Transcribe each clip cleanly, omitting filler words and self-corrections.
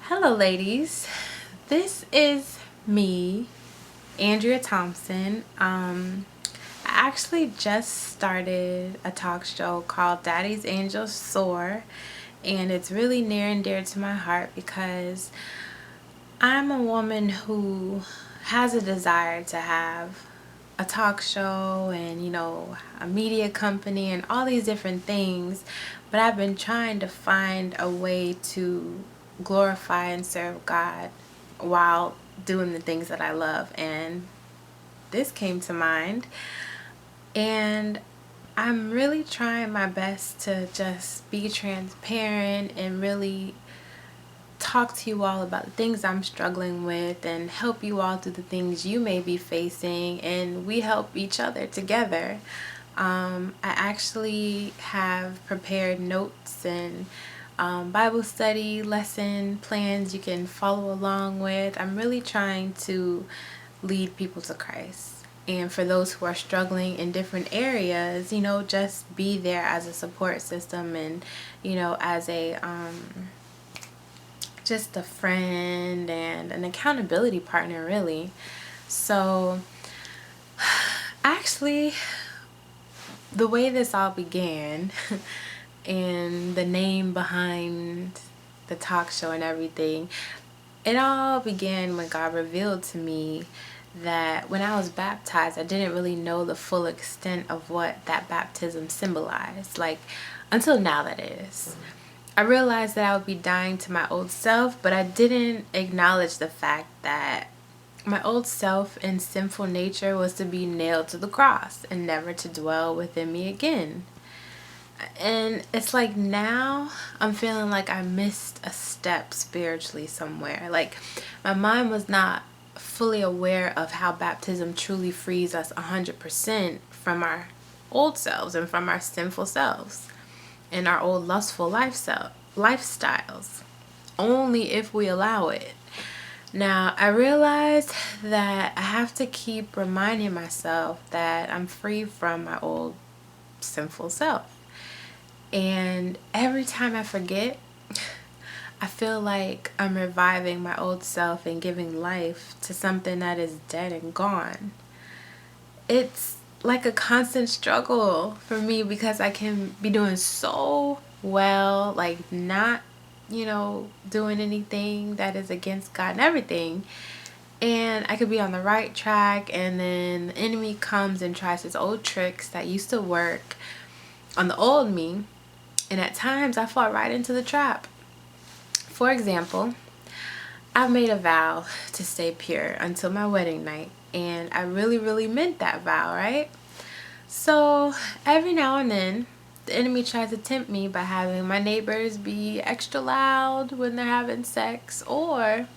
Hello ladies, this is me, Andrea Thompson. I actually just started a talk show called Daddy's Angels Soar, and it's really near and dear to my heart because I'm a woman who has a desire to have a talk show and a media company and all these different things, but I've been trying to find a way to glorify and serve God while doing the things that I love, and this came to mind. And I'm really trying my best to just be transparent and really talk to you all about the things I'm struggling with and help you all through the things you may be facing, and we help each other together. I actually have prepared notes and Bible study lesson plans you can follow along with. I'm really trying to lead people to Christ. And for those who are struggling in different areas, just be there as a support system and, as a just a friend and an accountability partner, really. So actually, the way this all began and the name behind the talk show and everything, it all began when God revealed to me that when I was baptized, I didn't really know the full extent of what that baptism symbolized. Like, until now, that is. I realized that I would be dying to my old self, but I didn't acknowledge the fact that my old self and sinful nature was to be nailed to the cross and never to dwell within me again. And it's like now I'm feeling like I missed a step spiritually somewhere. Like, my mind was not fully aware of how baptism truly frees us 100% from our old selves and from our sinful selves and our old lustful lifestyles, only if we allow it. Now, I realized that I have to keep reminding myself that I'm free from my old sinful self. And every time I forget, I feel like I'm reviving my old self and giving life to something that is dead and gone. It's like a constant struggle for me because I can be doing so well, like not, doing anything that is against God and everything. And I could be on the right track, and then the enemy comes and tries his old tricks that used to work on the old me. And at times I fall right into the trap. For example, I've made a vow to stay pure until my wedding night, and I really, really meant that vow, right? So every now and then, the enemy tries to tempt me by having my neighbors be extra loud when they're having sex, or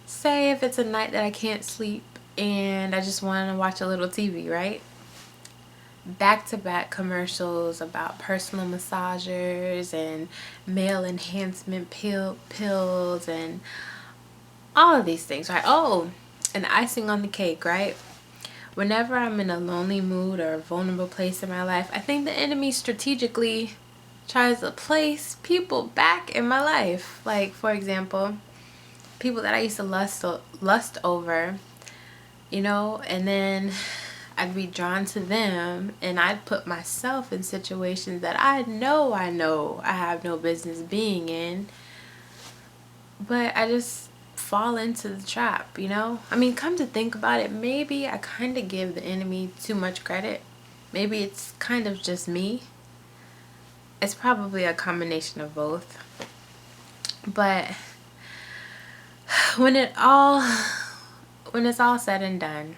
say if it's a night that I can't sleep and I just want to watch a little TV, right? Back-to-back commercials about personal massagers and male enhancement pills and all of these things, right? Oh, and icing on the cake, right? Whenever I'm in a lonely mood or a vulnerable place in my life, I think the enemy strategically tries to place people back in my life. Like, for example, people that I used to lust over, and then I'd be drawn to them, and I'd put myself in situations that I know I have no business being in, but I just fall into the trap. I mean, come to think about it, maybe I kind of give the enemy too much credit. Maybe it's kind of just me. It's probably a combination of both. But when it's all said and done,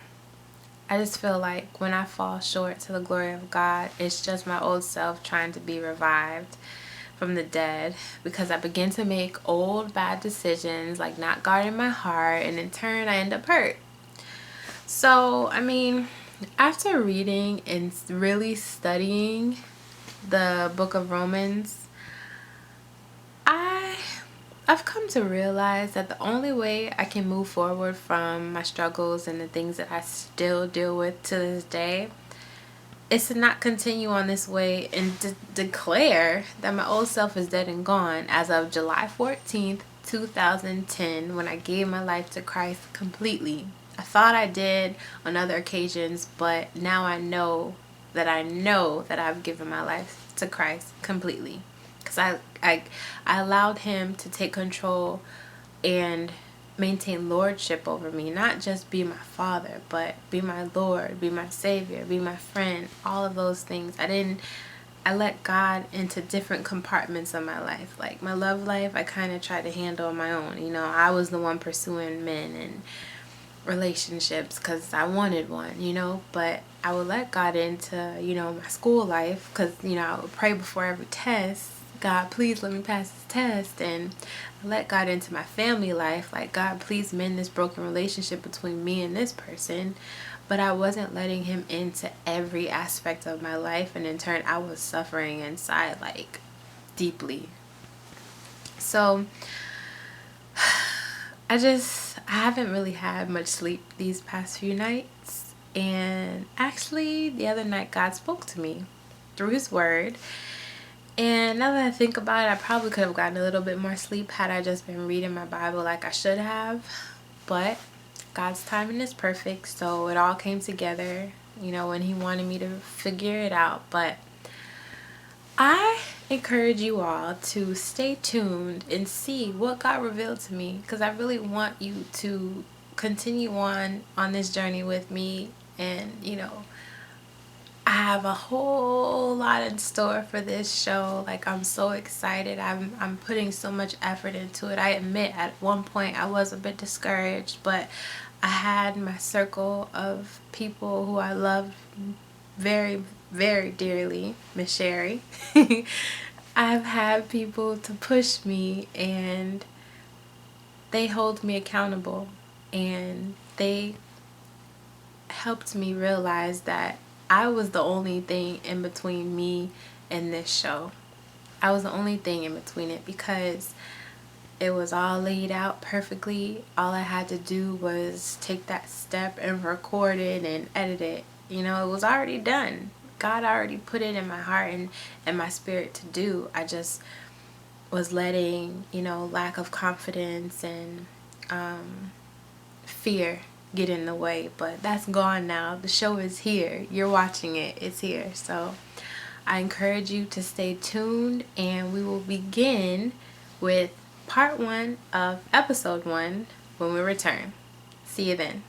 I just feel like when I fall short to the glory of God, it's just my old self trying to be revived from the dead, because I begin to make old bad decisions, like not guarding my heart, and in turn I end up hurt. So, I mean, after reading and really studying the book of Romans, I've come to realize that the only way I can move forward from my struggles and the things that I still deal with to this day it's to not continue on this way and declare that my old self is dead and gone as of July 14th, 2010, when I gave my life to Christ completely. I thought I did on other occasions, but now I know that I've given my life to Christ completely. Because I allowed him to take control and maintain lordship over me, not just be my father, but be my Lord, be my savior, be my friend, all of those things. I let God into different compartments of my life. Like my love life, I kind of tried to handle on my own. You know, I was the one pursuing men and relationships because I wanted one, you know, but I would let God into, you know, my school life because, you know, I would pray before every test, God, please let me pass this test. And I let God into my family life, like, God, please mend this broken relationship between me and this person. But I wasn't letting him into every aspect of my life, and in turn I was suffering inside, like, deeply. So I haven't really had much sleep these past few nights. And actually, the other night, God spoke to me through his word. And now that I think about it, I probably could have gotten a little bit more sleep had I just been reading my Bible like I should have. But God's timing is perfect, so it all came together, you know, when he wanted me to figure it out. But I encourage you all to stay tuned and see what God revealed to me, because I really want you to continue on this journey with me. And you know, I have a whole lot in store for this show. Like, I'm so excited. I'm putting so much effort into it. I admit at one point I was a bit discouraged, but I had my circle of people who I love very, very dearly, Miss Sherry. I've had people to push me, and they hold me accountable, and they helped me realize that I was the only thing in between me and this show. I was the only thing in between it, because it was all laid out perfectly. All I had to do was take that step and record it and edit it. You know, it was already done. God already put it in my heart and my spirit to do. I just was letting, you know, lack of confidence and fear get in the way. But that's gone now. The show is here. You're watching it. It's here. So I encourage you to stay tuned, and we will begin with part 1 of episode 1 when we return. See you then.